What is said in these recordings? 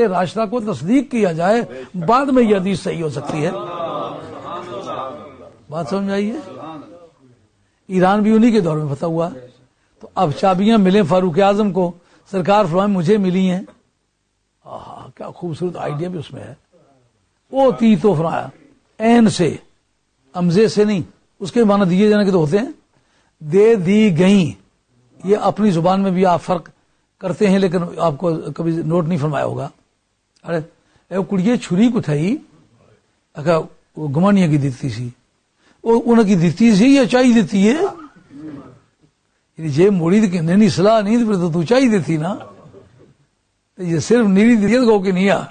راشدہ کو تصدیق کیا جائے، بعد میں یہ حدیث صحیح ہو سکتی ہے۔ بات سمجھ آئیے؟ ایران بھی انہی کے دور میں فتح ہوا، تو اب چابیاں ملیں فاروق اعظم کو، سرکار فرمائیں مجھے ملی ہیں، کیا خوبصورت آئیڈیا بھی اس میں ہے۔ وہ تی تو فرمایا عین سے، امزے سے نہیں، اس کے معنی دیے جانے کے تو ہوتے ہیں، دے دی گئیں، یہ اپنی زبان میں بھی آپ فرق کرتے ہیں، لیکن آپ کو کبھی نوٹ نہیں فرمایا ہوگا۔ ارے اے کڑیے چھری کو تھئی اگر وہ گمانیاں کی دیتی سی، وہ انہوں کی دیتی سی یا چاہیے دیتی ہے، یعنی جے موڑی کہ نہیں صلاح نہیں پھر تو چاہیے دیتی نا، یہ صرف نیری دیت گو کہ نہیں آ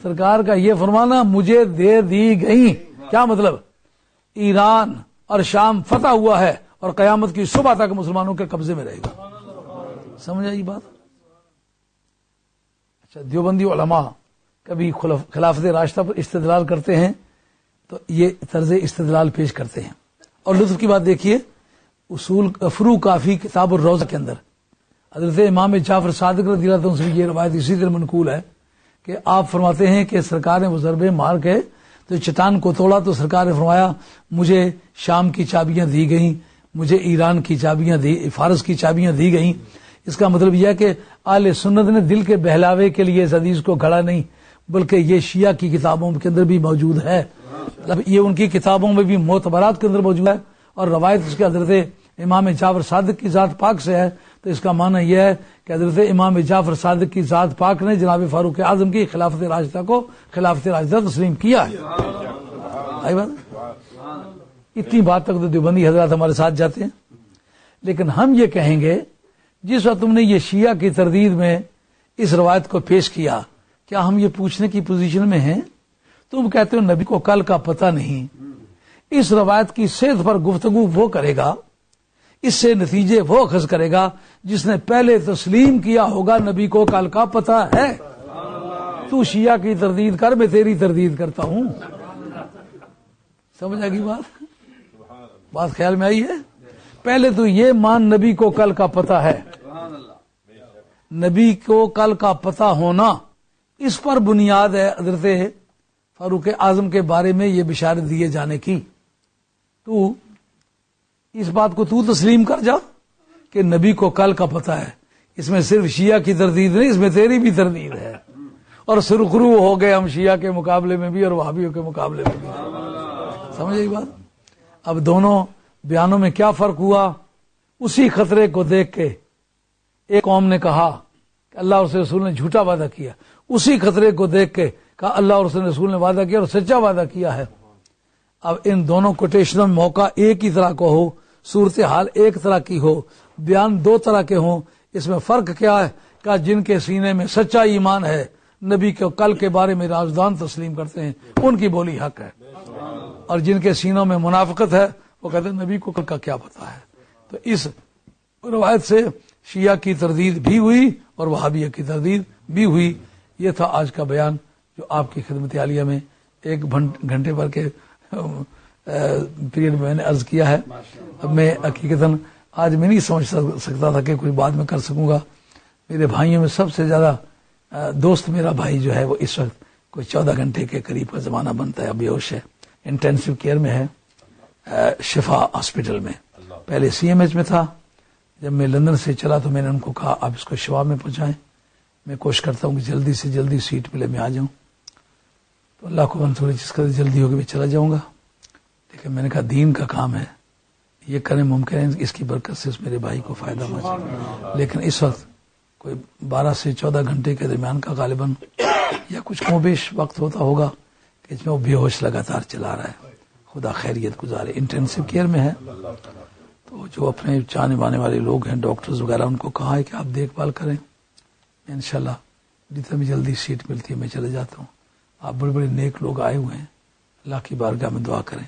سرکار کا یہ فرمانا مجھے دے دی گئی، کیا مطلب؟ ایران اور شام فتح ہوا ہے اور قیامت کی صبح تک مسلمانوں کے قبضے میں رہے گا۔ سمجھ آئی بات؟ اچھا، دیوبندی علماء کبھی خلافت راشدہ پر استدلال کرتے ہیں تو یہ طرز استدلال پیش کرتے ہیں، اور لطف کی بات دیکھیے، اصول فروع کافی کتاب الروضہ کے اندر حضرت امام جعفر صادق رضی اللہ عنہ سے یہ روایت اسی طرح منقول ہے کہ آپ فرماتے ہیں کہ سرکار نے وہ ضربے مار کے تو چٹان کو توڑا تو سرکار نے فرمایا مجھے شام کی چابیاں دی گئیں، مجھے ایران کی چابیاں فارس کی چابیاں دی گئیں۔ اس کا مطلب یہ ہے کہ اہل سنت نے دل کے بہلاوے کے لیے اس حدیث کو گھڑا نہیں، بلکہ یہ شیعہ کی کتابوں کے اندر بھی موجود ہے، مطلب یہ ان کی کتابوں میں بھی معتبرات کے اندر موجود ہے، اور روایت اس کے حضرت امام جعفر صادق کی ذات پاک سے ہے، تو اس کا معنی یہ ہے کہ حضرت امام جعفر صادق کی ذات پاک نے جناب فاروق اعظم کی خلافت راشدہ کو خلافت راشدہ تسلیم کیا ہے۔ آئی بات؟ اتنی بات تک تو دیوبندی حضرات ہمارے ساتھ جاتے ہیں، لیکن ہم یہ کہیں گے جس وقت تم نے یہ شیعہ کی تردید میں اس روایت کو پیش کیا، کیا ہم یہ پوچھنے کی پوزیشن میں ہیں؟ تم کہتے ہو نبی کو کل کا پتہ نہیں، اس روایت کی صحت پر گفتگو وہ کرے گا، اس سے نتیجے وہ اخذ کرے گا جس نے پہلے تسلیم کیا ہوگا نبی کو کل کا پتہ ہے۔ تو شیعہ کی تردید کر، میں تیری تردید کرتا ہوں۔ سمجھ آ گئی بات خیال میں آئی ہے؟ پہلے تو یہ مان نبی کو کل کا پتہ ہے، نبی کو کل کا پتہ ہونا، اس پر بنیاد ہے حضرت فاروق اعظم کے بارے میں یہ بشارت دیے جانے کی۔ تو اس بات کو تو تسلیم کر جا کہ نبی کو کل کا پتہ ہے، اس میں صرف شیعہ کی تردید نہیں، اس میں تیری بھی تردید ہے، اور سرخرو ہو گئے ہم شیعہ کے مقابلے میں بھی اور وہابیوں کے مقابلے میں بھی۔ سمجھ آئی بات؟ اب دونوں بیانوں میں کیا فرق ہوا؟ اسی خطرے کو دیکھ کے ایک قوم نے کہا کہ اللہ اور اس رسول نے جھوٹا وعدہ کیا، اسی خطرے کو دیکھ کے کہا اللہ اور اس رسول نے وعدہ کیا اور سچا وعدہ کیا ہے۔ اب ان دونوں کوٹیشنوں میں موقع ایک ہی طرح کو ہو، صورتحال ایک طرح کی ہو، بیان دو طرح کے ہوں، اس میں فرق کیا ہے؟ کہ جن کے سینے میں سچا ایمان ہے، نبی کے کل کے بارے میں رازدان تسلیم کرتے ہیں، ان کی بولی حق ہے، اور جن کے سینوں میں منافقت ہے وہ کہتے ہیں نبی کو کل کا کیا پتہ ہے۔ تو اس روایت سے شیعہ کی تردید بھی ہوئی اور وہابیہ کی تردید بھی ہوئی۔ یہ تھا آج کا بیان جو آپ کی خدمت عالیہ میں ایک گھنٹے بھر کے پیریڈ میں میں نے عرض کیا ہے۔ اب میں حقیقتاً آج میں نہیں سمجھ سکتا تھا کہ کوئی بعد میں کر سکوں گا۔ میرے بھائیوں میں سب سے زیادہ دوست میرا بھائی جو ہے وہ اس وقت کوئی 14 گھنٹے کے قریب کا زمانہ بنتا ہے، بے ہوش ہے، انٹینسو کیئر میں ہے، شفا ہاسپٹل میں، پہلے سی ایم ایچ میں تھا۔ جب میں لندن سے چلا تو میں نے ان کو کہا آپ اس کو شفا میں پہنچائیں، میں کوشش کرتا ہوں کہ جلدی سے جلدی سیٹ ملے میں آ جاؤں، تو اللہ کو منظور جس قدر جلدی ہوگی میں چلا جاؤں گا، لیکن میں نے کہا دین کا کام ہے، یہ کریں ممکن ہے اس کی برکت سے اس میرے بھائی کو فائدہ پہنچے، لیکن اس وقت کوئی 12 سے 14 گھنٹے کے درمیان کا غالباً یا کچھ کم و بیش وقت ہوتا ہوگا کہ اس میں وہ بے ہوش لگاتار چلا رہا ہے۔ خدا خیریت گزارے، انٹینسو کیئر میں ہے، تو جو اپنے چاہنے بانے والے لوگ ہیں ڈاکٹرز وغیرہ ان کو کہا ہے کہ آپ دیکھ بھال کریں، انشاءاللہ جتنا بھی جلدی سیٹ ملتی ہے میں چلے جاتا ہوں۔ آپ بڑے بڑے نیک لوگ آئے ہوئے ہیں، اللہ کی بارگاہ میں دعا کریں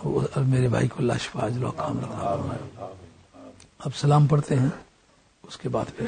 اور میرے بھائی کو اللہ شفا اجر و کام عطا فرمائے۔ اب سلام پڑھتے ہیں، اس کے بعد پھر